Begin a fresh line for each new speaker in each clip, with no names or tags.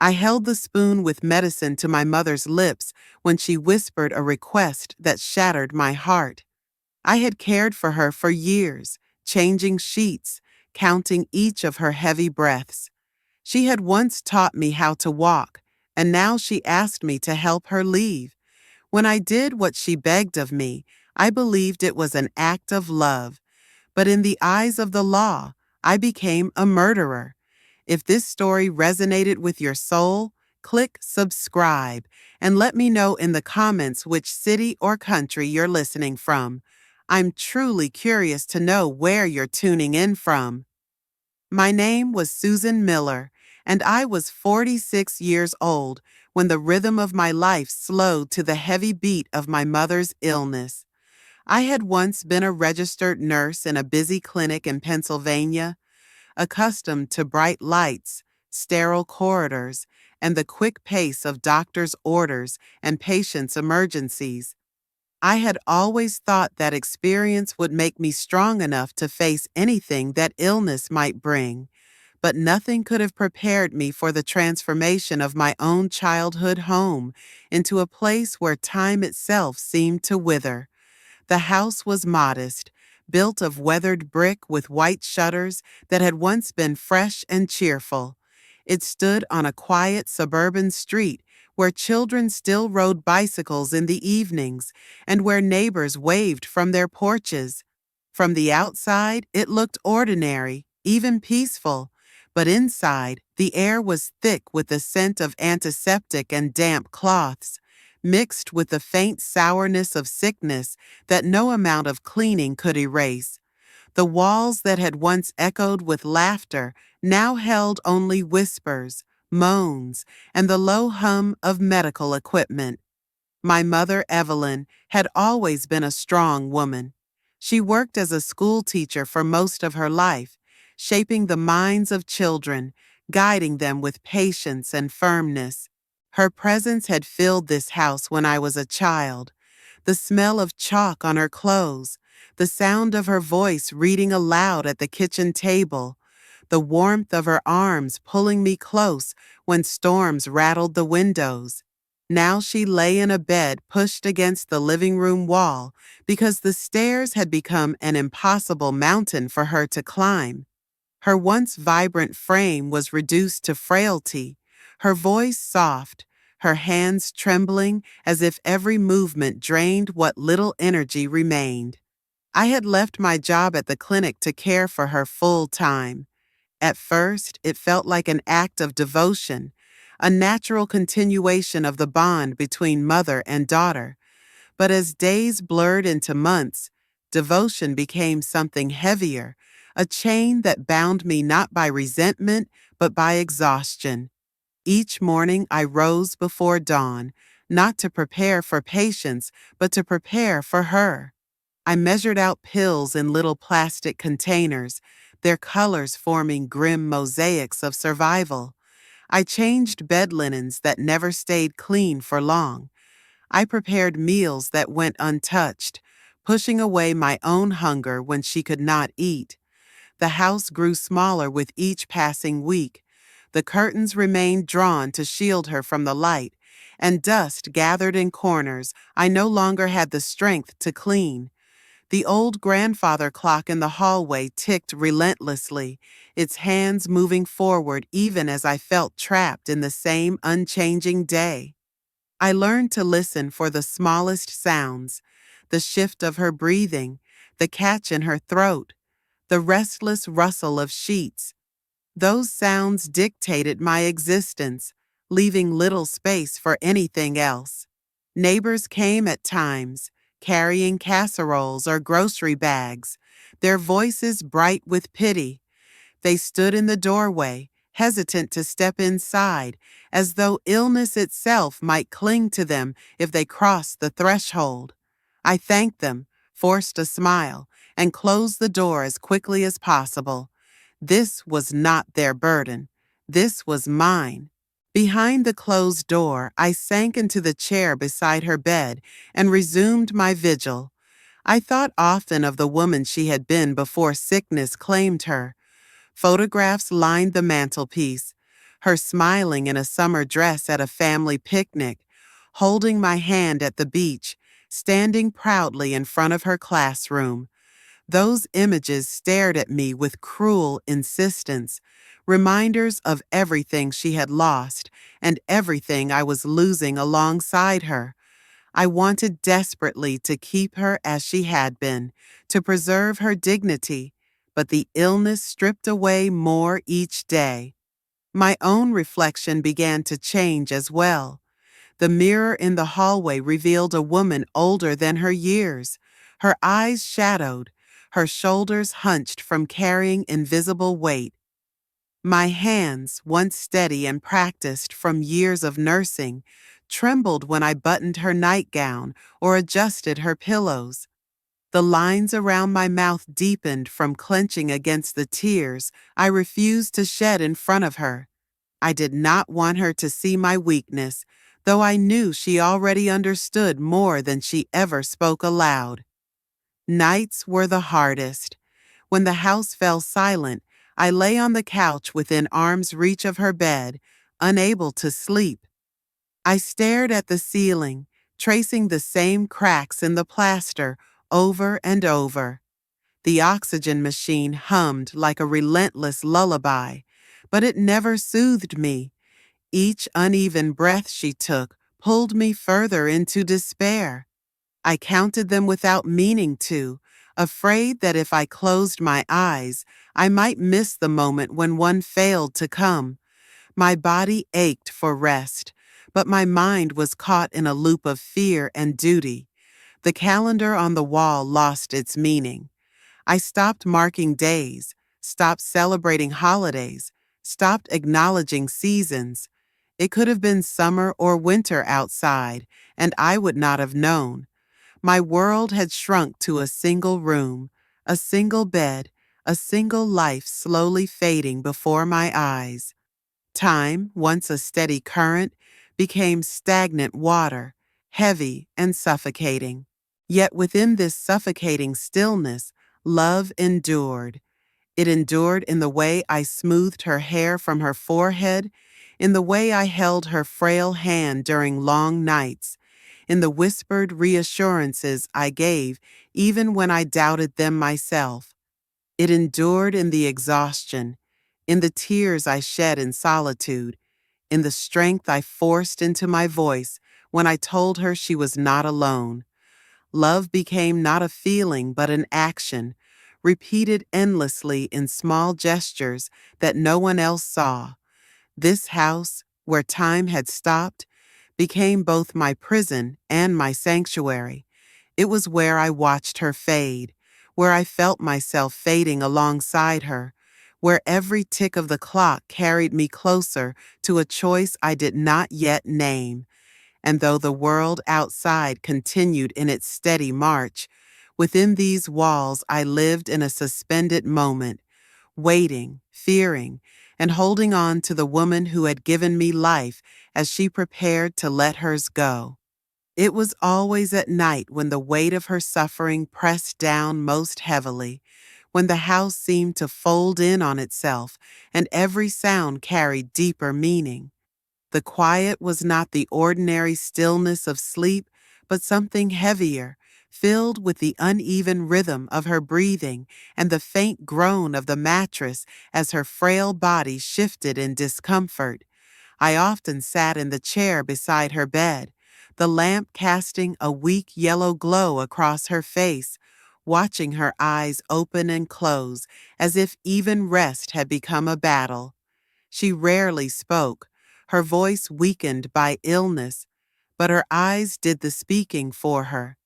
I held the spoon with medicine to my mother's lips when she whispered a request that shattered my heart. I had cared for her for years, changing sheets, counting each of her heavy breaths. She had once taught me how to walk, and now she asked me to help her leave. When I did what she begged of me, I believed it was an act of love. But in the eyes of the law, I became a murderer. If this story resonated with your soul, click subscribe and let me know in the comments which city or country you're listening from. I'm truly curious to know where you're tuning in from. My name was Susan Miller, and I was 46 years old when the rhythm of my life slowed to the heavy beat of my mother's illness. I had once been a registered nurse in a busy clinic in Pennsylvania, accustomed to bright lights, sterile corridors, and the quick pace of doctors' orders and patients' emergencies. I had always thought that experience would make me strong enough to face anything that illness might bring, but nothing could have prepared me for the transformation of my own childhood home into a place where time itself seemed to wither. The house was modest, built of weathered brick with white shutters that had once been fresh and cheerful. It stood on a quiet suburban street where children still rode bicycles in the evenings and where neighbors waved from their porches. From the outside, it looked ordinary, even peaceful, but inside, the air was thick with the scent of antiseptic and damp cloths, mixed with the faint sourness of sickness that no amount of cleaning could erase. The walls that had once echoed with laughter now held only whispers, moans, and the low hum of medical equipment. My mother, Evelyn, had always been a strong woman. She worked as a school teacher for most of her life, shaping the minds of children, guiding them with patience and firmness. Her presence had filled this house when I was a child. The smell of chalk on her clothes, the sound of her voice reading aloud at the kitchen table, the warmth of her arms pulling me close when storms rattled the windows. Now she lay in a bed pushed against the living room wall because the stairs had become an impossible mountain for her to climb. Her once vibrant frame was reduced to frailty, her voice soft, her hands trembling as if every movement drained what little energy remained. I had left my job at the clinic to care for her full time. At first, it felt like an act of devotion, a natural continuation of the bond between mother and daughter. But as days blurred into months, devotion became something heavier, a chain that bound me not by resentment, but by exhaustion. Each morning I rose before dawn, not to prepare for patients, but to prepare for her. I measured out pills in little plastic containers, their colors forming grim mosaics of survival. I changed bed linens that never stayed clean for long. I prepared meals that went untouched, pushing away my own hunger when she could not eat. The house grew smaller with each passing week. The curtains remained drawn to shield her from the light, and dust gathered in corners I no longer had the strength to clean. The old grandfather clock in the hallway ticked relentlessly, its hands moving forward even as I felt trapped in the same unchanging day. I learned to listen for the smallest sounds, the shift of her breathing, the catch in her throat, the restless rustle of sheets. Those sounds dictated my existence, leaving little space for anything else. Neighbors came at times, carrying casseroles or grocery bags, their voices bright with pity. They stood in the doorway, hesitant to step inside, as though illness itself might cling to them if they crossed the threshold. I thanked them, forced a smile, and closed the door as quickly as possible. This was not their burden. This was mine. Behind the closed door, I sank into the chair beside her bed and resumed my vigil. I thought often of the woman she had been before sickness claimed her. Photographs lined the mantelpiece, her smiling in a summer dress at a family picnic, holding my hand at the beach, standing proudly in front of her classroom. Those images stared at me with cruel insistence, reminders of everything she had lost and everything I was losing alongside her. I wanted desperately to keep her as she had been, to preserve her dignity, but the illness stripped away more each day. My own reflection began to change as well. The mirror in the hallway revealed a woman older than her years, her eyes shadowed, her shoulders hunched from carrying invisible weight. My hands, once steady and practiced from years of nursing, trembled when I buttoned her nightgown or adjusted her pillows. The lines around my mouth deepened from clenching against the tears I refused to shed in front of her. I did not want her to see my weakness, though I knew she already understood more than she ever spoke aloud. Nights were the hardest. When the house fell silent, I lay on the couch within arm's reach of her bed, unable to sleep. I stared at the ceiling, tracing the same cracks in the plaster over and over. The oxygen machine hummed like a relentless lullaby, but it never soothed me. Each uneven breath she took pulled me further into despair. I counted them without meaning to, afraid that if I closed my eyes, I might miss the moment when one failed to come. My body ached for rest, but my mind was caught in a loop of fear and duty. The calendar on the wall lost its meaning. I stopped marking days, stopped celebrating holidays, stopped acknowledging seasons. It could have been summer or winter outside, and I would not have known. My world had shrunk to a single room, a single bed, a single life slowly fading before my eyes. Time, once a steady current, became stagnant water, heavy and suffocating. Yet within this suffocating stillness, love endured. It endured in the way I smoothed her hair from her forehead, in the way I held her frail hand during long nights, in the whispered reassurances I gave even when I doubted them myself. It endured in the exhaustion, in the tears I shed in solitude, in the strength I forced into my voice when I told her she was not alone. Love became not a feeling but an action, repeated endlessly in small gestures that no one else saw. This house, where time had stopped, became both my prison and my sanctuary. It was where I watched her fade, where I felt myself fading alongside her, where every tick of the clock carried me closer to a choice I did not yet name. And though the world outside continued in its steady march, within these walls I lived in a suspended moment, waiting, fearing, and holding on to the woman who had given me life as she prepared to let hers go. It was always at night when the weight of her suffering pressed down most heavily, when the house seemed to fold in on itself and every sound carried deeper meaning. The quiet was not the ordinary stillness of sleep, but something heavier, filled with the uneven rhythm of her breathing and the faint groan of the mattress as her frail body shifted in discomfort. I often sat in the chair beside her bed, the lamp casting a weak yellow glow across her face, watching her eyes open and close as if even rest had become a battle. She rarely spoke, her voice weakened by illness, but her eyes did the speaking for her.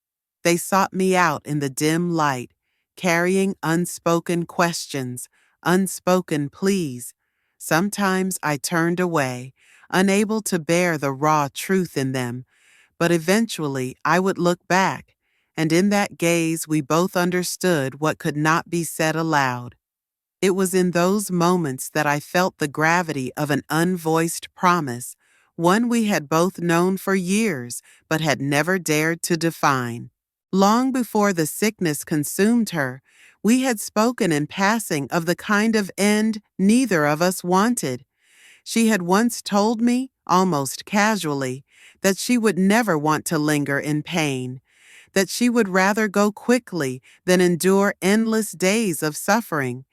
They sought me out in the dim light, carrying unspoken questions, unspoken pleas. Sometimes I turned away, unable to bear the raw truth in them, but eventually I would look back, and in that gaze we both understood what could not be said aloud. It was in those moments that I felt the gravity of an unvoiced promise, one we had both known for years but had never dared to define. Long before the sickness consumed her, we had spoken in passing of the kind of end neither of us wanted. She had once told me, almost casually, that she would never want to linger in pain, that she would rather go quickly than endure endless days of suffering.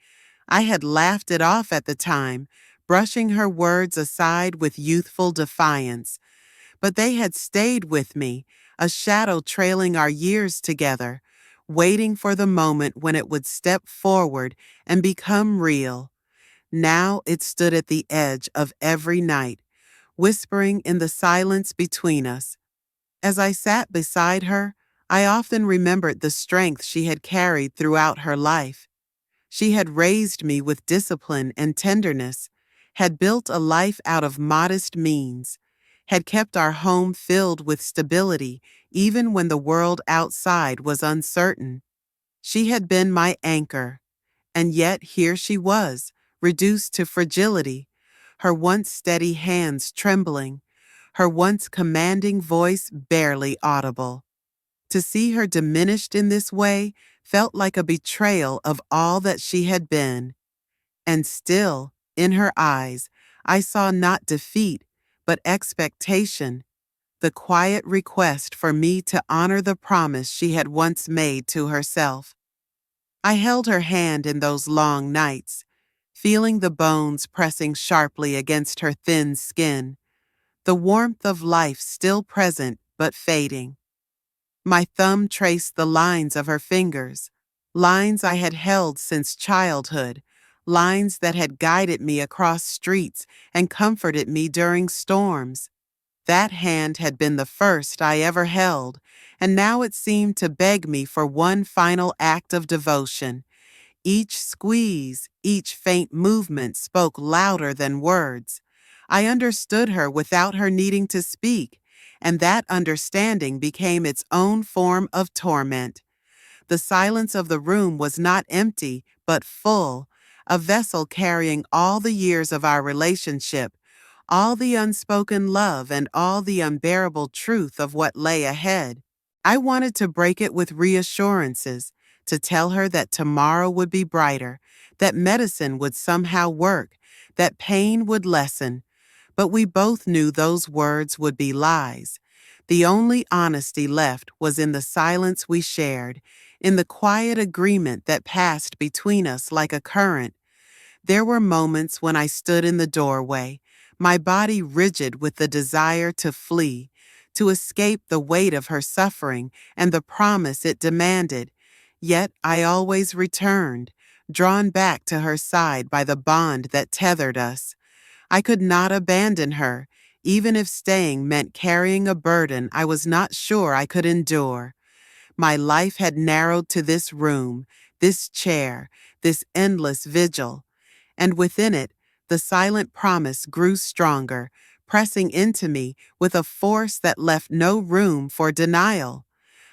I had laughed it off at the time, brushing her words aside with youthful defiance, but they had stayed with me, a shadow trailing our years together, waiting for the moment when it would step forward and become real. Now it stood at the edge of every night, whispering in the silence between us. As I sat beside her, I often remembered the strength she had carried throughout her life. She had raised me with discipline and tenderness, had built a life out of modest means, had kept our home filled with stability even when the world outside was uncertain. She had been my anchor, and yet here she was, reduced to fragility, her once steady hands trembling, her once commanding voice barely audible. To see her diminished in this way felt like a betrayal of all that she had been. And still, in her eyes, I saw not defeat, but expectation, the quiet request for me to honor the promise she had once made to herself. I held her hand in those long nights, feeling the bones pressing sharply against her thin skin, the warmth of life still present but fading. My thumb traced the lines of her fingers, lines I had held since childhood, lines that had guided me across streets and comforted me during storms. That hand had been the first I ever held, and now it seemed to beg me for one final act of devotion. Each squeeze, each faint movement spoke louder than words. I understood her without her needing to speak, and that understanding became its own form of torment. The silence of the room was not empty, but full, a vessel carrying all the years of our relationship, all the unspoken love and all the unbearable truth of what lay ahead. I wanted to break it with reassurances, to tell her that tomorrow would be brighter, that medicine would somehow work, that pain would lessen. But we both knew those words would be lies. The only honesty left was in the silence we shared, in the quiet agreement that passed between us like a current. There were moments when I stood in the doorway, my body rigid with the desire to flee, to escape the weight of her suffering and the promise it demanded. Yet I always returned, drawn back to her side by the bond that tethered us. I could not abandon her, even if staying meant carrying a burden I was not sure I could endure. My life had narrowed to this room, this chair, this endless vigil, and within it, the silent promise grew stronger, pressing into me with a force that left no room for denial.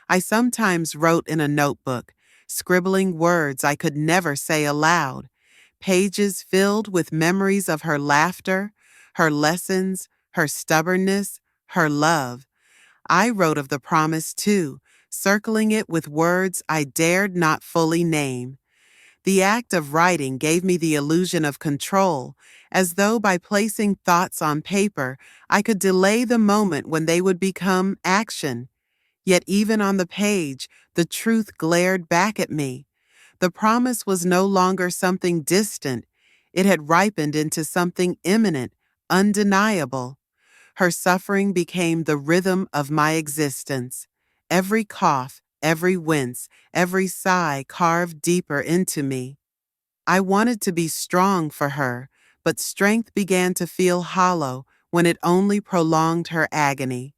I sometimes wrote in a notebook, scribbling words I could never say aloud, pages filled with memories of her laughter, her lessons, her stubbornness, her love. I wrote of the promise too, circling it with words I dared not fully name. The act of writing gave me the illusion of control, as though by placing thoughts on paper, I could delay the moment when they would become action. Yet even on the page, the truth glared back at me. The promise was no longer something distant. It had ripened into something imminent, undeniable. Her suffering became the rhythm of my existence. Every cough, every wince, every sigh carved deeper into me. I wanted to be strong for her, but strength began to feel hollow when it only prolonged her agony.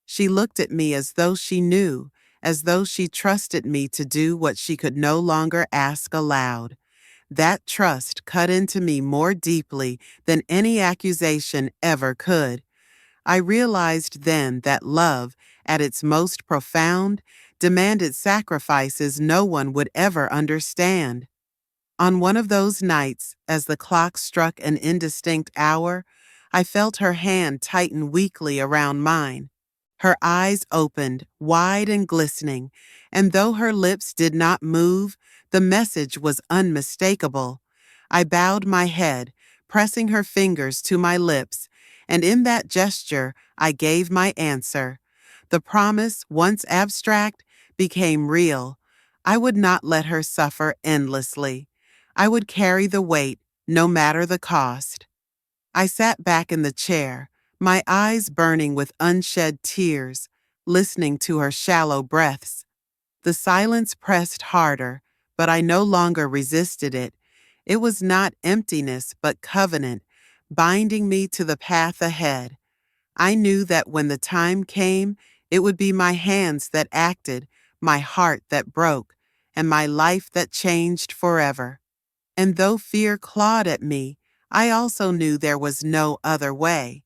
She looked at me as though she knew, as though she trusted me to do what she could no longer ask aloud. That trust cut into me more deeply than any accusation ever could. I realized then that love, at its most profound, demanded sacrifices no one would ever understand. On one of those nights, as the clock struck an indistinct hour, I felt her hand tighten weakly around mine. Her eyes opened, wide and glistening, and though her lips did not move, the message was unmistakable. I bowed my head, pressing her fingers to my lips, and in that gesture I gave my answer. The promise, once abstract, became real. I would not let her suffer endlessly. I would carry the weight, no matter the cost. I sat back in the chair, my eyes burning with unshed tears, listening to her shallow breaths. The silence pressed harder, but I no longer resisted it. It was not emptiness, but covenant, binding me to the path ahead. I knew that when the time came, it would be my hands that acted, my heart that broke, and my life that changed forever. And though fear clawed at me, I also knew there was no other way.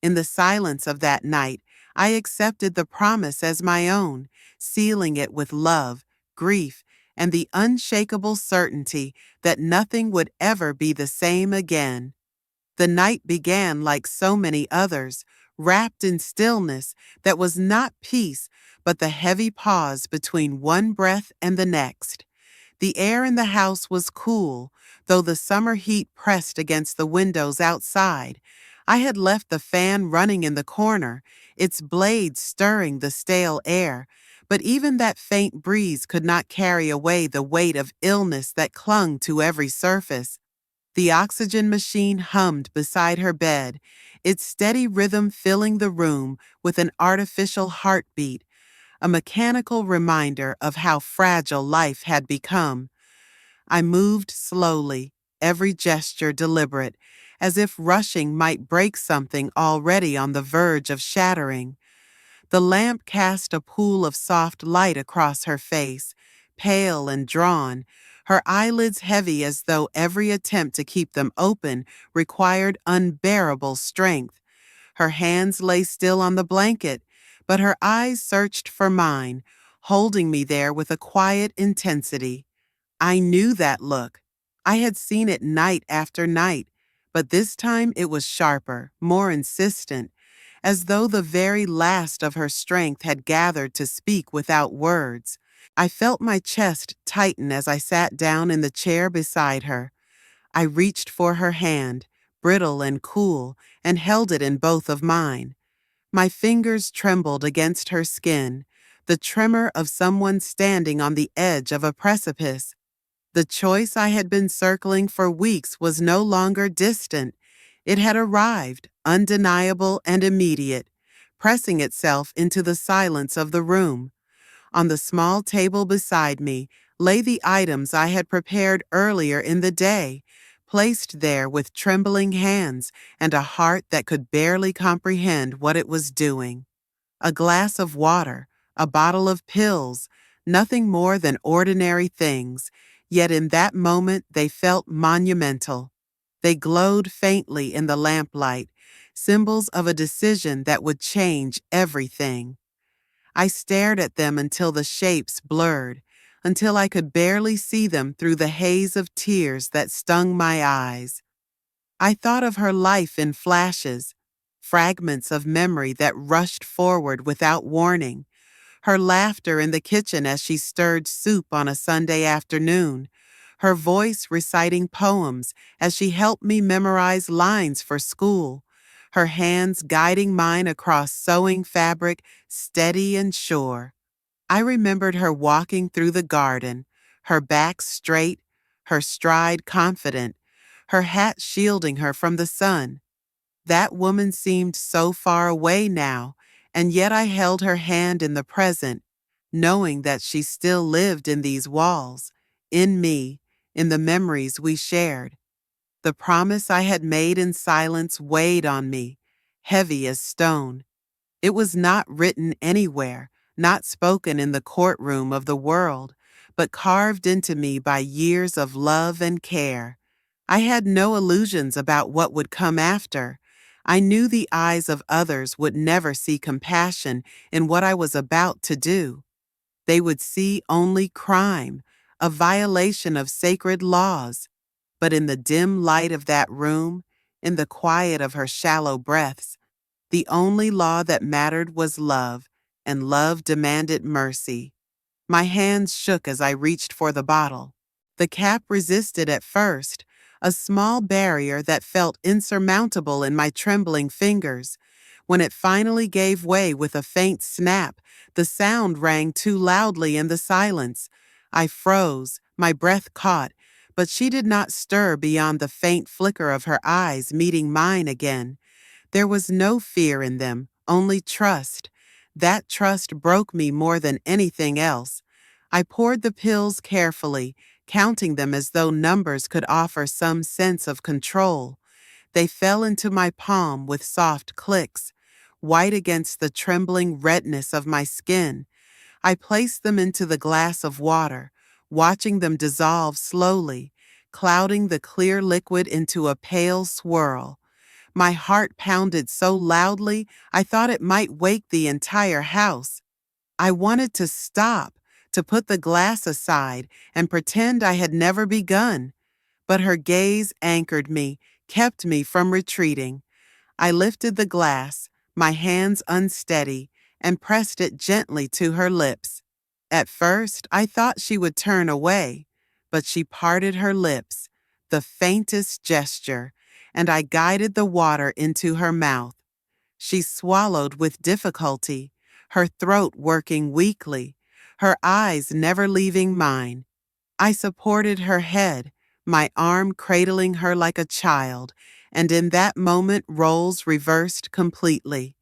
In the silence of that night, I accepted the promise as my own, sealing it with love, grief, and the unshakable certainty that nothing would ever be the same again. The night began like so many others, wrapped in stillness that was not peace, but the heavy pause between one breath and the next. The air in the house was cool, though the summer heat pressed against the windows outside. I had left the fan running in the corner, its blades stirring the stale air, but even that faint breeze could not carry away the weight of illness that clung to every surface. The oxygen machine hummed beside her bed, its steady rhythm filling the room with an artificial heartbeat, a mechanical reminder of how fragile life had become. I moved slowly, every gesture deliberate, as if rushing might break something already on the verge of shattering. The lamp cast a pool of soft light across her face, pale and drawn, her eyelids heavy as though every attempt to keep them open required unbearable strength. Her hands lay still on the blanket, but her eyes searched for mine, holding me there with a quiet intensity. I knew that look. I had seen it night after night, but this time it was sharper, more insistent, as though the very last of her strength had gathered to speak without words. I felt my chest tighten as I sat down in the chair beside her. I reached for her hand, brittle and cool, and held it in both of mine. My fingers trembled against her skin, the tremor of someone standing on the edge of a precipice. The choice I had been circling for weeks was no longer distant. It had arrived, undeniable and immediate, pressing itself into the silence of the room. On the small table beside me lay the items I had prepared earlier in the day, placed there with trembling hands and a heart that could barely comprehend what it was doing. A glass of water, a bottle of pills, nothing more than ordinary things, yet in that moment they felt monumental. They glowed faintly in the lamplight, symbols of a decision that would change everything. I stared at them until the shapes blurred, until I could barely see them through the haze of tears that stung my eyes. I thought of her life in flashes, fragments of memory that rushed forward without warning. Her laughter in the kitchen as she stirred soup on a Sunday afternoon. Her voice reciting poems as she helped me memorize lines for school. Her hands guiding mine across sewing fabric, steady and sure. I remembered her walking through the garden, her back straight, her stride confident, her hat shielding her from the sun. That woman seemed so far away now, and yet I held her hand in the present, knowing that she still lived in these walls, in me, in the memories we shared. The promise I had made in silence weighed on me, heavy as stone. It was not written anywhere, not spoken in the courtroom of the world, but carved into me by years of love and care. I had no illusions about what would come after. I knew the eyes of others would never see compassion in what I was about to do. They would see only crime, a violation of sacred laws. But in the dim light of that room, in the quiet of her shallow breaths, the only law that mattered was love, and love demanded mercy. My hands shook as I reached for the bottle. The cap resisted at first, a small barrier that felt insurmountable in my trembling fingers. When it finally gave way with a faint snap, the sound rang too loudly in the silence. I froze, my breath caught, but she did not stir beyond the faint flicker of her eyes meeting mine again. There was no fear in them, only trust. That trust broke me more than anything else. I poured the pills carefully, counting them as though numbers could offer some sense of control. They fell into my palm with soft clicks, white against the trembling redness of my skin. I placed them into the glass of water, watching them dissolve slowly, clouding the clear liquid into a pale swirl. My heart pounded so loudly I thought it might wake the entire house. I wanted to stop, to put the glass aside and pretend I had never begun. But her gaze anchored me, kept me from retreating. I lifted the glass, my hands unsteady, and pressed it gently to her lips. At first, I thought she would turn away, but she parted her lips, the faintest gesture, and I guided the water into her mouth. She swallowed with difficulty, her throat working weakly, her eyes never leaving mine. I supported her head, my arm cradling her like a child, and in that moment roles reversed completely.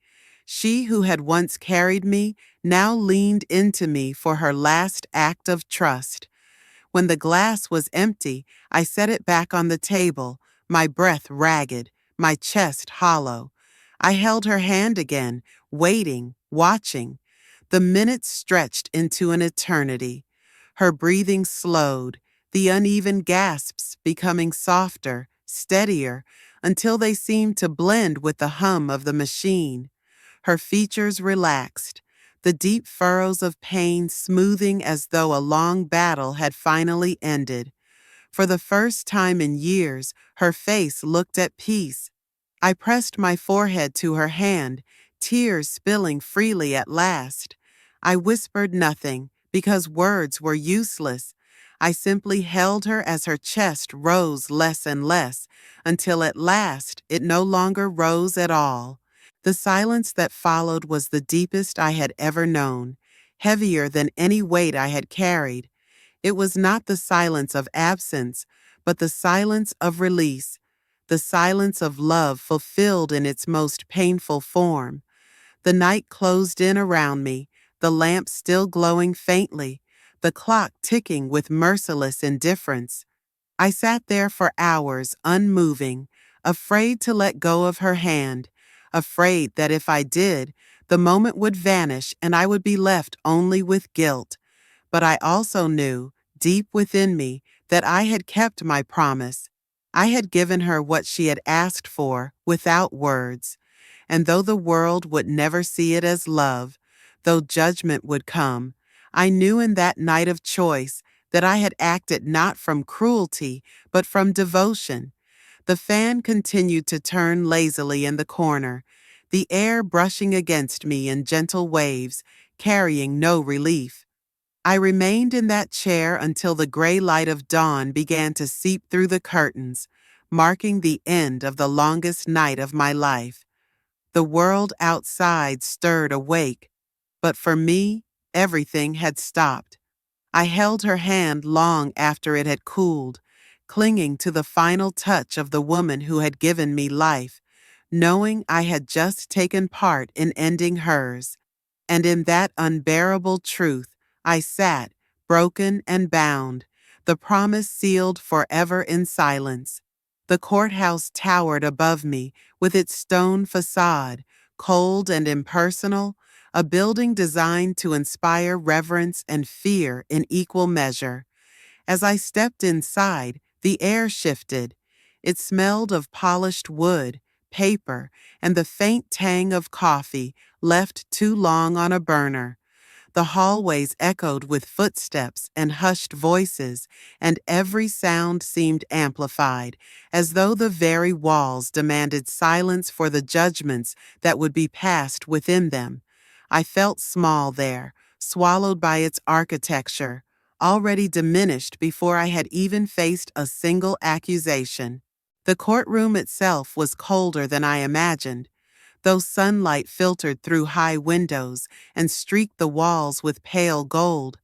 She who had once carried me now leaned into me for her last act of trust. When the glass was empty, I set it back on the table, my breath ragged, my chest hollow. I held her hand again, waiting, watching. The minutes stretched into an eternity. Her breathing slowed, the uneven gasps becoming softer, steadier, until they seemed to blend with the hum of the machine. Her features relaxed, the deep furrows of pain smoothing as though a long battle had finally ended. For the first time in years, her face looked at peace. I pressed my forehead to her hand, tears spilling freely at last. I whispered nothing, because words were useless. I simply held her as her chest rose less and less, until at last it no longer rose at all. The silence that followed was the deepest I had ever known, heavier than any weight I had carried. It was not the silence of absence, but the silence of release, the silence of love fulfilled in its most painful form. The night closed in around me, the lamp still glowing faintly, the clock ticking with merciless indifference. I sat there for hours, unmoving, afraid to let go of her hand, afraid that if I did, the moment would vanish and I would be left only with guilt. But I also knew, deep within me, that I had kept my promise. I had given her what she had asked for, without words. And though the world would never see it as love, though judgment would come, I knew in that night of choice that I had acted not from cruelty, but from devotion. The fan continued to turn lazily in the corner, the air brushing against me in gentle waves, carrying no relief. I remained in that chair until the gray light of dawn began to seep through the curtains, marking the end of the longest night of my life. The world outside stirred awake, but for me, everything had stopped. I held her hand long after it had cooled, clinging to the final touch of the woman who had given me life, knowing I had just taken part in ending hers. And in that unbearable truth, I sat, broken and bound, the promise sealed forever in silence. The courthouse towered above me with its stone facade, cold and impersonal, a building designed to inspire reverence and fear in equal measure. As I stepped inside, the air shifted. It smelled of polished wood, paper, and the faint tang of coffee left too long on a burner. The hallways echoed with footsteps and hushed voices, and every sound seemed amplified, as though the very walls demanded silence for the judgments that would be passed within them. I felt small there, swallowed by its architecture, already diminished before I had even faced a single accusation. The courtroom itself was colder than I imagined, though sunlight filtered through high windows and streaked the walls with pale gold.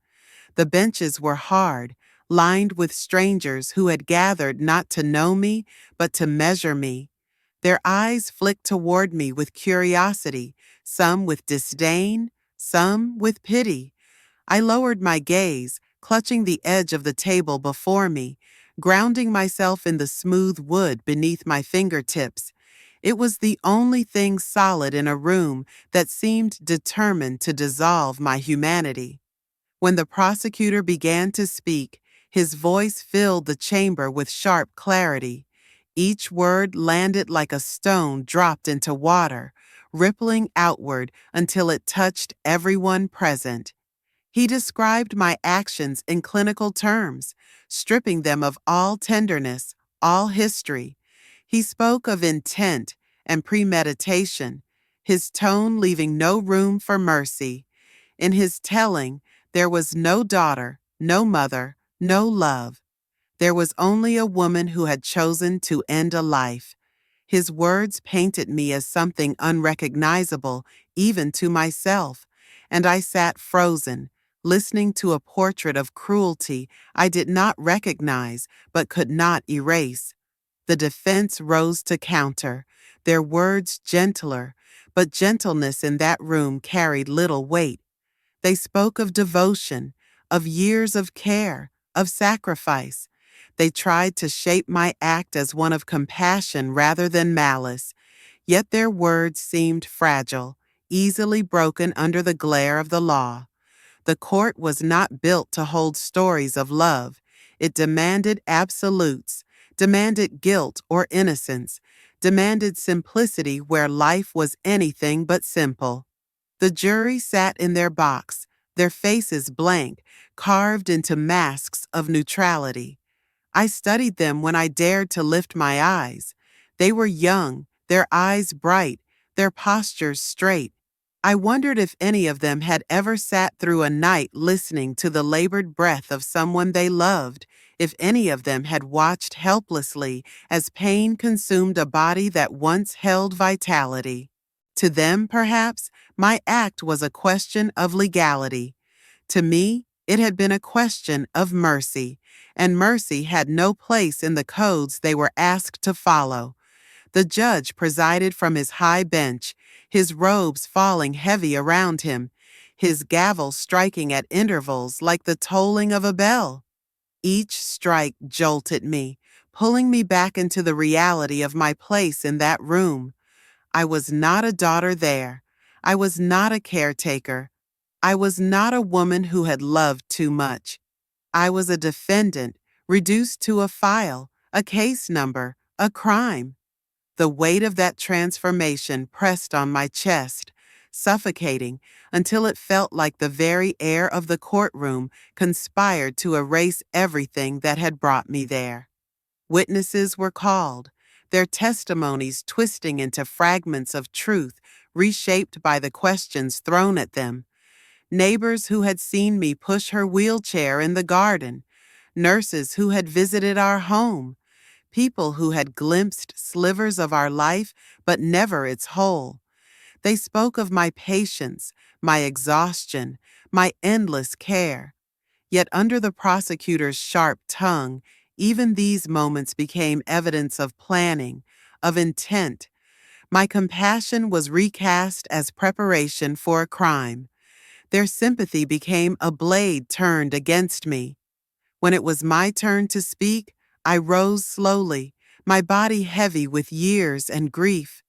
The benches were hard, lined with strangers who had gathered not to know me, but to measure me. Their eyes flicked toward me with curiosity, some with disdain, some with pity. I lowered my gaze, clutching the edge of the table before me, grounding myself in the smooth wood beneath my fingertips. It was the only thing solid in a room that seemed determined to dissolve my humanity. When the prosecutor began to speak, his voice filled the chamber with sharp clarity. Each word landed like a stone dropped into water, rippling outward until it touched everyone present. He described my actions in clinical terms, stripping them of all tenderness, all history. He spoke of intent and premeditation, his tone leaving no room for mercy. In his telling, there was no daughter, no mother, no love. There was only a woman who had chosen to end a life. His words painted me as something unrecognizable, even to myself, and I sat frozen, listening to a portrait of cruelty I did not recognize but could not erase. The defense rose to counter, their words gentler, but gentleness in that room carried little weight. They spoke of devotion, of years of care, of sacrifice. They tried to shape my act as one of compassion rather than malice, yet their words seemed fragile, easily broken under the glare of the law. The court was not built to hold stories of love. It demanded absolutes, demanded guilt or innocence, demanded simplicity where life was anything but simple. The jury sat in their box, their faces blank, carved into masks of neutrality. I studied them when I dared to lift my eyes. They were young, their eyes bright, their postures straight. I wondered if any of them had ever sat through a night listening to the labored breath of someone they loved, if any of them had watched helplessly as pain consumed a body that once held vitality. To them, perhaps, my act was a question of legality. To me, it had been a question of mercy, and mercy had no place in the codes they were asked to follow. The judge presided from his high bench, his robes falling heavy around him, his gavel striking at intervals like the tolling of a bell. Each strike jolted me, pulling me back into the reality of my place in that room. I was not a daughter there. I was not a caretaker. I was not a woman who had loved too much. I was a defendant, reduced to a file, a case number, a crime. The weight of that transformation pressed on my chest, suffocating until it felt like the very air of the courtroom conspired to erase everything that had brought me there. Witnesses were called, their testimonies twisting into fragments of truth reshaped by the questions thrown at them. Neighbors who had seen me push her wheelchair in the garden, nurses who had visited our home, people who had glimpsed slivers of our life but never its whole. They spoke of my patience, my exhaustion, my endless care. Yet under the prosecutor's sharp tongue, even these moments became evidence of planning, of intent. My compassion was recast as preparation for a crime. Their sympathy became a blade turned against me. When it was my turn to speak, I rose slowly, my body heavy with years and grief.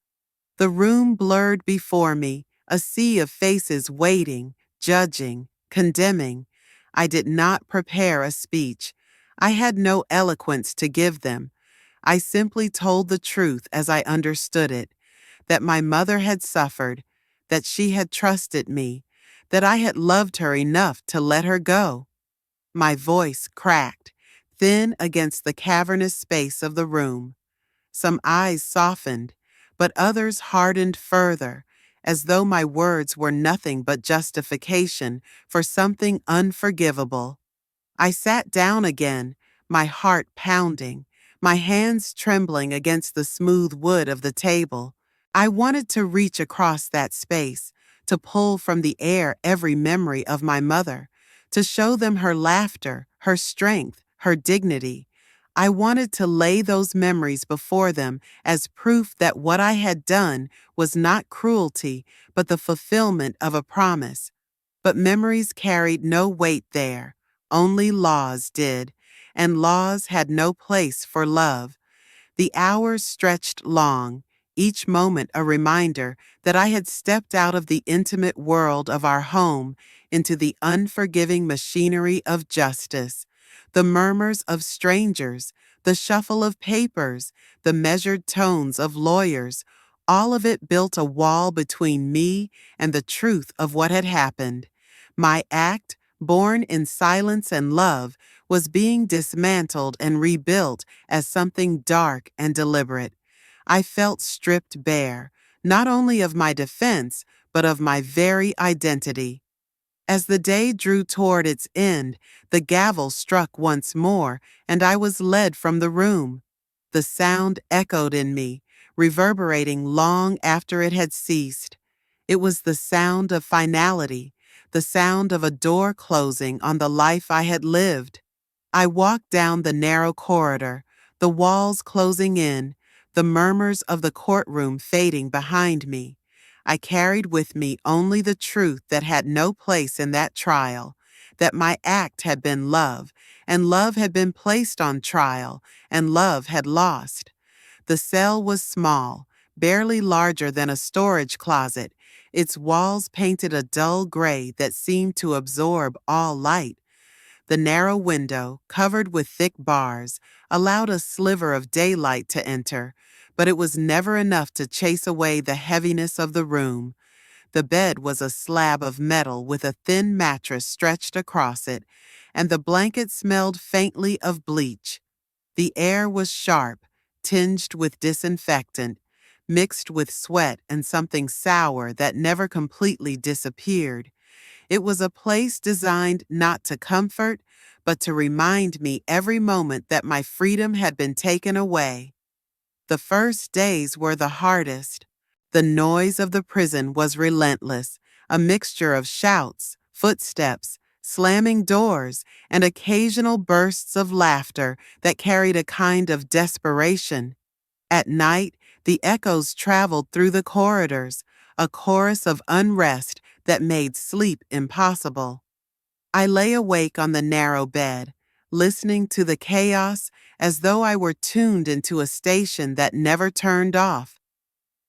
The room blurred before me, a sea of faces waiting, judging, condemning. I did not prepare a speech. I had no eloquence to give them. I simply told the truth as I understood it, that my mother had suffered, that she had trusted me, that I had loved her enough to let her go. My voice cracked, thin against the cavernous space of the room. Some eyes softened, but others hardened further, as though my words were nothing but justification for something unforgivable. I sat down again, my heart pounding, my hands trembling against the smooth wood of the table. I wanted to reach across that space, to pull from the air every memory of my mother, to show them her laughter, her strength, her dignity. I wanted to lay those memories before them as proof that what I had done was not cruelty, but the fulfillment of a promise. But memories carried no weight there. Only laws did, and laws had no place for love. The hours stretched long, each moment a reminder that I had stepped out of the intimate world of our home into the unforgiving machinery of justice. The murmurs of strangers, the shuffle of papers, the measured tones of lawyers, all of it built a wall between me and the truth of what had happened. My act, born in silence and love, was being dismantled and rebuilt as something dark and deliberate. I felt stripped bare, not only of my defense, but of my very identity. As the day drew toward its end, the gavel struck once more, and I was led from the room. The sound echoed in me, reverberating long after it had ceased. It was the sound of finality, the sound of a door closing on the life I had lived. I walked down the narrow corridor, the walls closing in, the murmurs of the courtroom fading behind me. I carried with me only the truth that had no place in that trial, that my act had been love, and love had been placed on trial, and love had lost. The cell was small, barely larger than a storage closet, its walls painted a dull gray that seemed to absorb all light. The narrow window, covered with thick bars, allowed a sliver of daylight to enter, but it was never enough to chase away the heaviness of the room. The bed was a slab of metal with a thin mattress stretched across it, and the blanket smelled faintly of bleach. The air was sharp, tinged with disinfectant, mixed with sweat and something sour that never completely disappeared. It was a place designed not to comfort, but to remind me every moment that my freedom had been taken away. The first days were the hardest. The noise of the prison was relentless, a mixture of shouts, footsteps, slamming doors, and occasional bursts of laughter that carried a kind of desperation. At night, the echoes traveled through the corridors, a chorus of unrest that made sleep impossible. I lay awake on the narrow bed, listening to the chaos as though I were tuned into a station that never turned off.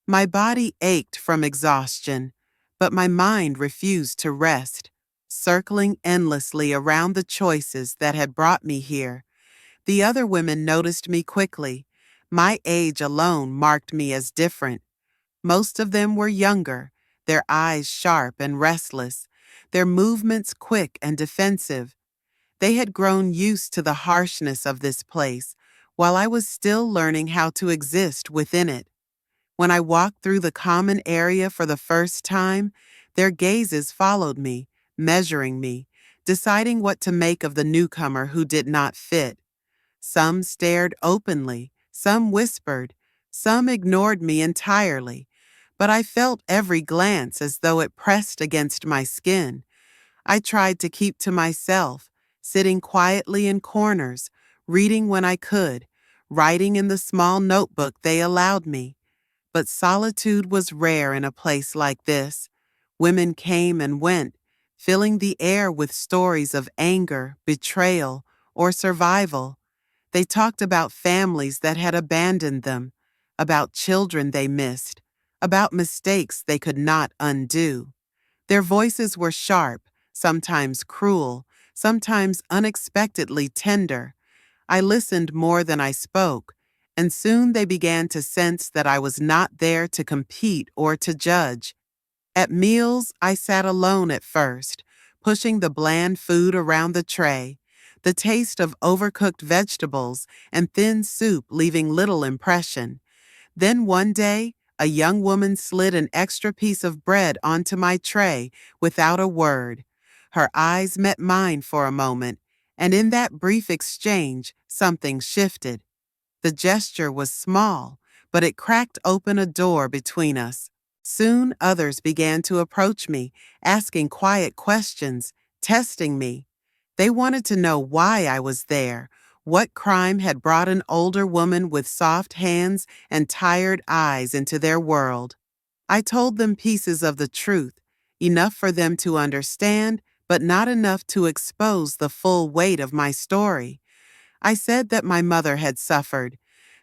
My body ached from exhaustion, but my mind refused to rest, circling endlessly around the choices that had brought me here. The other women noticed me quickly. My age alone marked me as different. Most of them were younger, their eyes sharp and restless, their movements quick and defensive. They had grown used to the harshness of this place, while I was still learning how to exist within it. When I walked through the common area for the first time, their gazes followed me, measuring me, deciding what to make of the newcomer who did not fit. Some stared openly, some whispered, some ignored me entirely, but I felt every glance as though it pressed against my skin. I tried to keep to myself, sitting quietly in corners, reading when I could, writing in the small notebook they allowed me. But solitude was rare in a place like this. Women came and went, filling the air with stories of anger, betrayal, or survival. They talked about families that had abandoned them, about children they missed, about mistakes they could not undo. Their voices were sharp, sometimes cruel, sometimes unexpectedly tender. I listened more than I spoke, and soon they began to sense that I was not there to compete or to judge. At meals, I sat alone at first, pushing the bland food around the tray, the taste of overcooked vegetables and thin soup leaving little impression. Then one day, a young woman slid an extra piece of bread onto my tray without a word. Her eyes met mine for a moment, And in that brief exchange, something shifted. The gesture was small, but it cracked open a door between us. Soon others began to approach me, asking quiet questions, testing me. They wanted to know why I was there, what crime had brought an older woman with soft hands and tired eyes into their world. I told them pieces of the truth, enough for them to understand, but not enough to expose the full weight of my story. I said that my mother had suffered,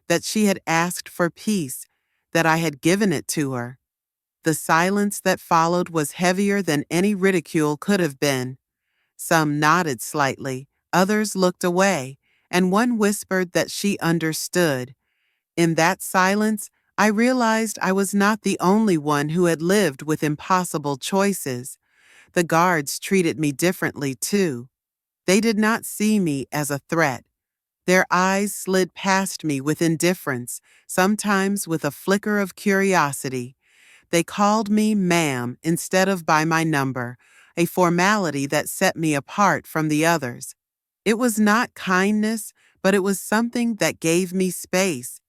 that she had asked for peace, that I had given it to her. The silence that followed was heavier than any ridicule could have been. Some nodded slightly, others looked away, and one whispered that she understood. In that silence, I realized I was not the only one who had lived with impossible choices. The guards treated me differently, too. They did not see me as a threat. Their eyes slid past me with indifference, sometimes with a flicker of curiosity. They called me ma'am instead of by my number, a formality that set me apart from the others. It was not kindness, but it was something that gave me space.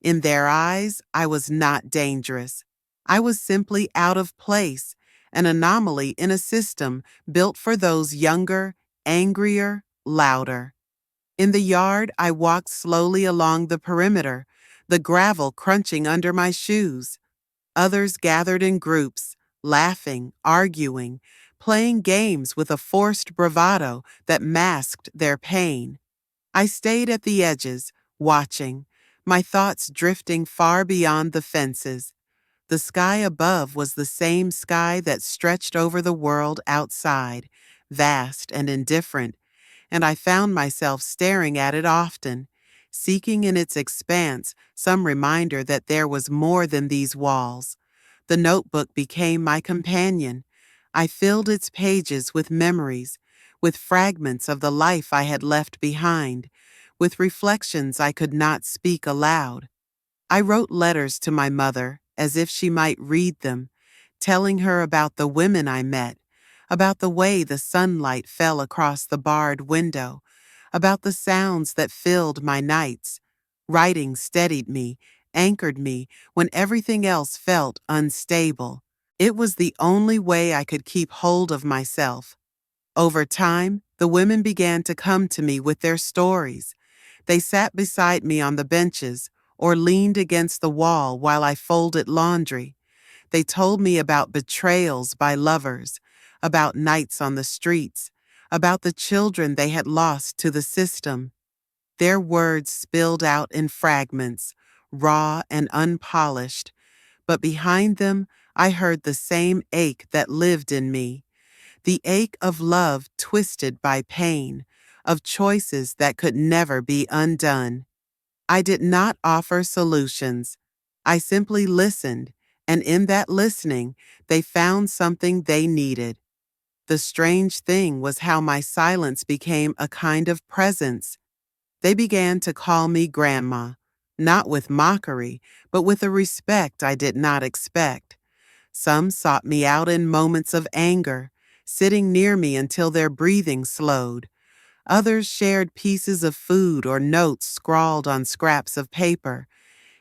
In their eyes, I was not dangerous. I was simply out of place, an anomaly in a system built for those younger, angrier, louder. In the yard, I walked slowly along the perimeter, the gravel crunching under my shoes. Others gathered in groups, laughing, arguing, playing games with a forced bravado that masked their pain. I stayed at the edges, watching, my thoughts drifting far beyond the fences. The sky above was the same sky that stretched over the world outside, vast and indifferent, and I found myself staring at it often, seeking in its expanse some reminder that there was more than these walls. The notebook became my companion. I filled its pages with memories, with fragments of the life I had left behind, with reflections I could not speak aloud. I wrote letters to my mother as if she might read them, telling her about the women I met, about the way the sunlight fell across the barred window, about the sounds that filled my nights. Writing steadied me, anchored me when everything else felt unstable. It was the only way I could keep hold of myself. Over time, the women began to come to me with their stories. They sat beside me on the benches or leaned against the wall while I folded laundry. They told me about betrayals by lovers, about nights on the streets, about the children they had lost to the system. Their words spilled out in fragments, raw and unpolished, but behind them I heard the same ache that lived in me, the ache of love twisted by pain, of choices that could never be undone. I did not offer solutions. I simply listened, and in that listening, they found something they needed. The strange thing was how my silence became a kind of presence. They began to call me Grandma, not with mockery, but with a respect I did not expect. Some sought me out in moments of anger, sitting near me until their breathing slowed. Others shared pieces of food or notes scrawled on scraps of paper.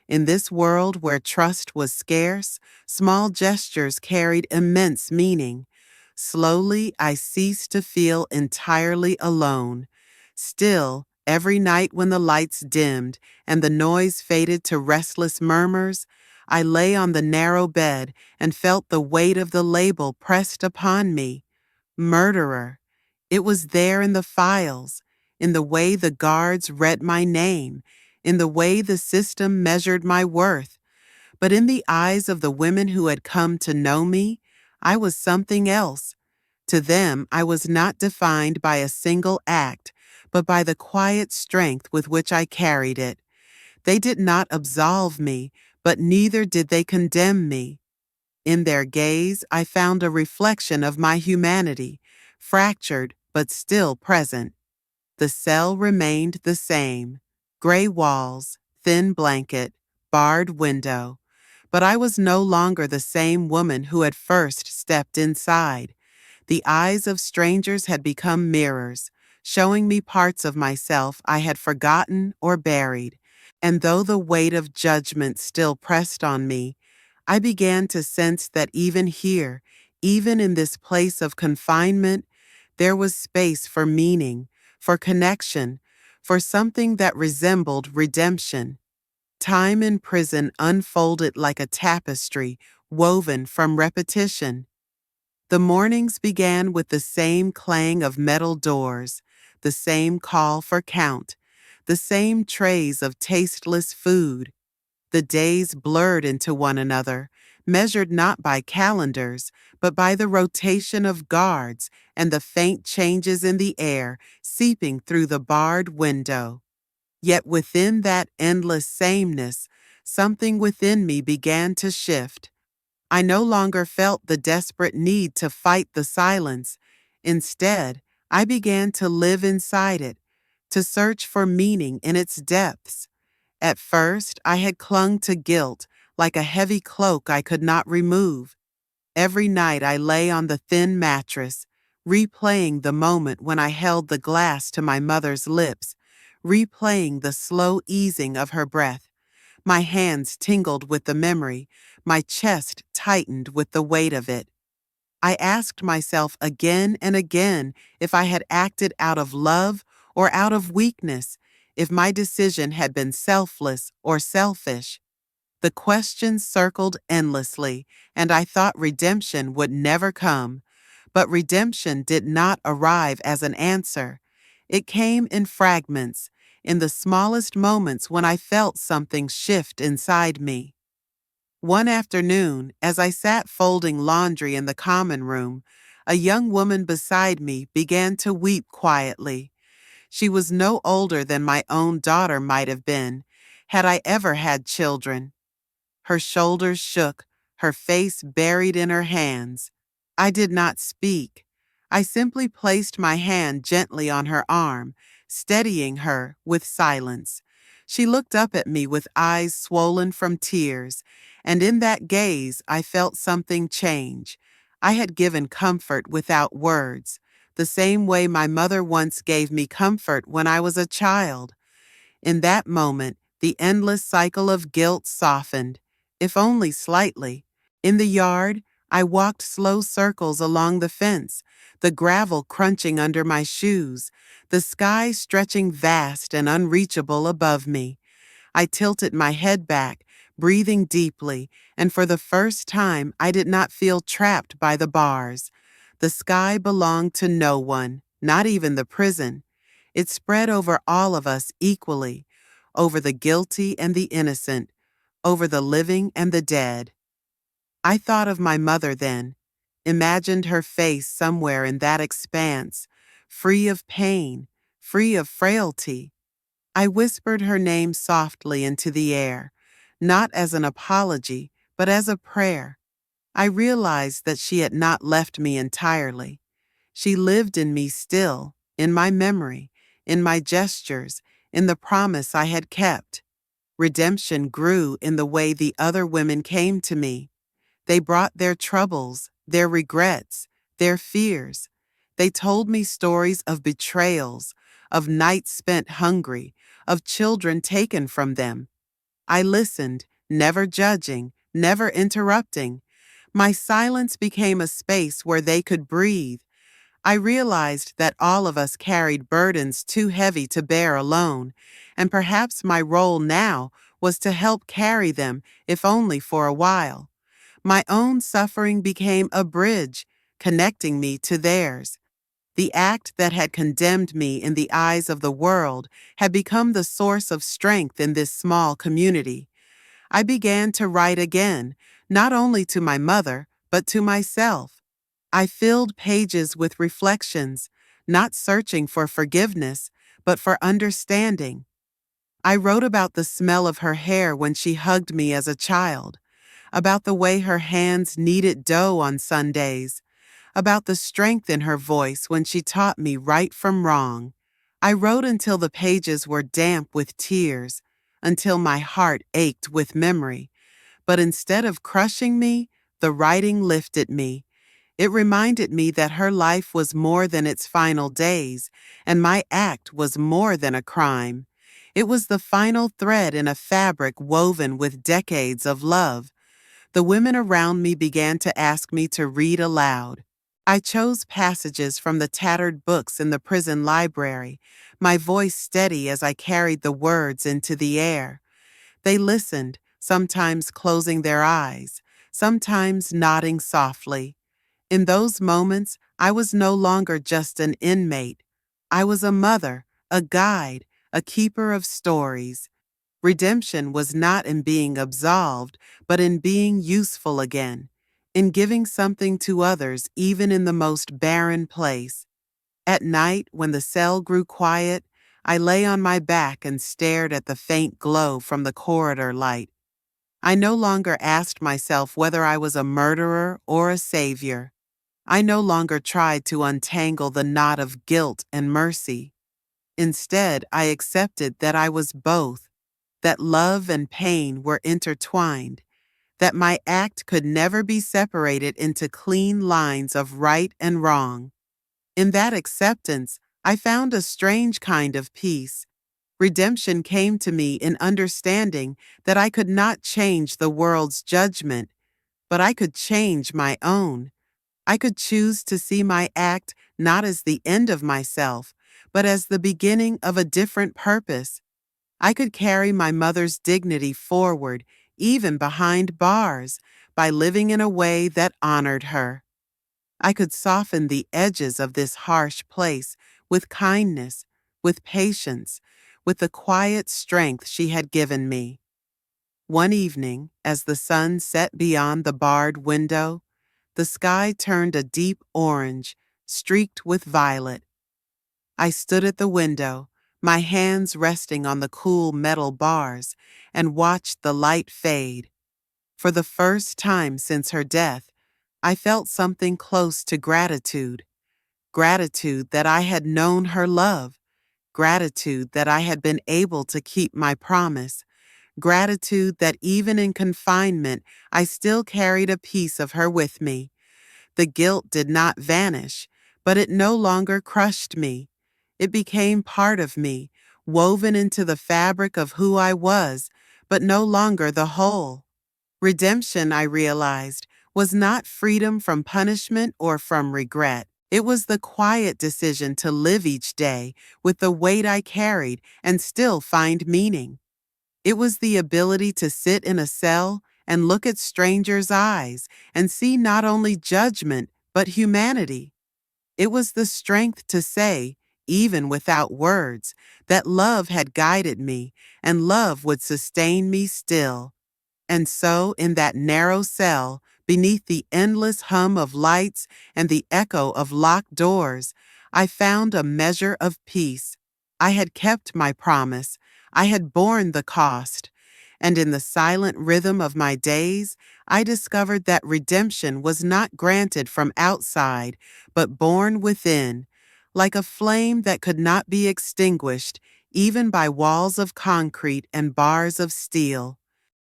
In this world where trust was scarce, small gestures carried immense meaning. Slowly, I ceased to feel entirely alone. Still, every night when the lights dimmed and the noise faded to restless murmurs, I lay on the narrow bed and felt the weight of the label pressed upon me. Murderer. It was there in the files, in the way the guards read my name, in the way the system measured my worth. But in the eyes of the women who had come to know me, I was something else. To them, I was not defined by a single act, but by the quiet strength with which I carried it. They did not absolve me, but neither did they condemn me. In their gaze, I found a reflection of my humanity, fractured but still present. The cell remained the same: gray walls, thin blanket, barred window. But I was no longer the same woman who had first stepped inside. The eyes of strangers had become mirrors, showing me parts of myself I had forgotten or buried. And though the weight of judgment still pressed on me, I began to sense that even here, even in this place of confinement, there was space for meaning, for connection, for something that resembled redemption. Time in prison unfolded like a tapestry woven from repetition. The mornings began with the same clang of metal doors, the same call for count, the same trays of tasteless food. The days blurred into one another, measured not by calendars, but by the rotation of guards and the faint changes in the air seeping through the barred window. Yet within that endless sameness, something within me began to shift. I no longer felt the desperate need to fight the silence. Instead, I began to live inside it, to search for meaning in its depths. At first, I had clung to guilt like a heavy cloak I could not remove. Every night I lay on the thin mattress, replaying the moment when I held the glass to my mother's lips, replaying the slow easing of her breath. My hands tingled with the memory, my chest tightened with the weight of it. I asked myself again and again if I had acted out of love or out of weakness, if my decision had been selfless or selfish. The questions circled endlessly, and I thought redemption would never come. But redemption did not arrive as an answer. It came in fragments, in the smallest moments when I felt something shift inside me. One afternoon, as I sat folding laundry in the common room, a young woman beside me began to weep quietly. She was no older than my own daughter might have been, had I ever had children. Her shoulders shook, her face buried in her hands. I did not speak. I simply placed my hand gently on her arm, steadying her with silence. She looked up at me with eyes swollen from tears, and in that gaze I felt something change. I had given comfort without words, the same way my mother once gave me comfort when I was a child. In that moment, the endless cycle of guilt softened, if only slightly. In the yard, I walked slow circles along the fence, the gravel crunching under my shoes, the sky stretching vast and unreachable above me. I tilted my head back, breathing deeply, and for the first time I did not feel trapped by the bars. The sky belonged to no one, not even the prison. It spread over all of us equally, over the guilty and the innocent, over the living and the dead. I thought of my mother then, imagined her face somewhere in that expanse, free of pain, free of frailty. I whispered her name softly into the air, not as an apology, but as a prayer. I realized that she had not left me entirely. She lived in me still, in my memory, in my gestures, in the promise I had kept. Redemption grew in the way the other women came to me. They brought their troubles, their regrets, their fears. They told me stories of betrayals, of nights spent hungry, of children taken from them. I listened, never judging, never interrupting. My silence became a space where they could breathe. I realized that all of us carried burdens too heavy to bear alone, and perhaps my role now was to help carry them, if only for a while. My own suffering became a bridge, connecting me to theirs. The act that had condemned me in the eyes of the world had become the source of strength in this small community. I began to write again, not only to my mother, but to myself. I filled pages with reflections, not searching for forgiveness, but for understanding. I wrote about the smell of her hair when she hugged me as a child, about the way her hands kneaded dough on Sundays, about the strength in her voice when she taught me right from wrong. I wrote until the pages were damp with tears, until my heart ached with memory. But instead of crushing me, the writing lifted me. It reminded me that her life was more than its final days, and my act was more than a crime. It was the final thread in a fabric woven with decades of love. The women around me began to ask me to read aloud. I chose passages from the tattered books in the prison library, my voice steady as I carried the words into the air. They listened, sometimes closing their eyes, sometimes nodding softly. In those moments, I was no longer just an inmate. I was a mother, a guide, a keeper of stories. Redemption was not in being absolved, but in being useful again, in giving something to others even in the most barren place. At night, when the cell grew quiet, I lay on my back and stared at the faint glow from the corridor light. I no longer asked myself whether I was a murderer or a savior. I no longer tried to untangle the knot of guilt and mercy. Instead, I accepted that I was both, that love and pain were intertwined, that my act could never be separated into clean lines of right and wrong. In that acceptance, I found a strange kind of peace. Redemption came to me in understanding that I could not change the world's judgment, but I could change my own. I could choose to see my act not as the end of myself, but as the beginning of a different purpose. I could carry my mother's dignity forward, even behind bars, by living in a way that honored her. I could soften the edges of this harsh place with kindness, with patience, with the quiet strength she had given me. One evening, as the sun set beyond the barred window, the sky turned a deep orange, streaked with violet. I stood at the window, my hands resting on the cool metal bars, and watched the light fade. For the first time since her death, I felt something close to gratitude. Gratitude that I had known her love. Gratitude that I had been able to keep my promise. Gratitude that even in confinement, I still carried a piece of her with me. The guilt did not vanish, but it no longer crushed me. It became part of me, woven into the fabric of who I was, but no longer the whole. Redemption, I realized, was not freedom from punishment or from regret. It was the quiet decision to live each day with the weight I carried and still find meaning. It was the ability to sit in a cell and look at strangers' eyes and see not only judgment, but humanity. It was the strength to say, even without words, that love had guided me and love would sustain me still. And so, in that narrow cell, beneath the endless hum of lights and the echo of locked doors, I found a measure of peace. I had kept my promise. I had borne the cost. And in the silent rhythm of my days, I discovered that redemption was not granted from outside, but born within, like a flame that could not be extinguished, even by walls of concrete and bars of steel.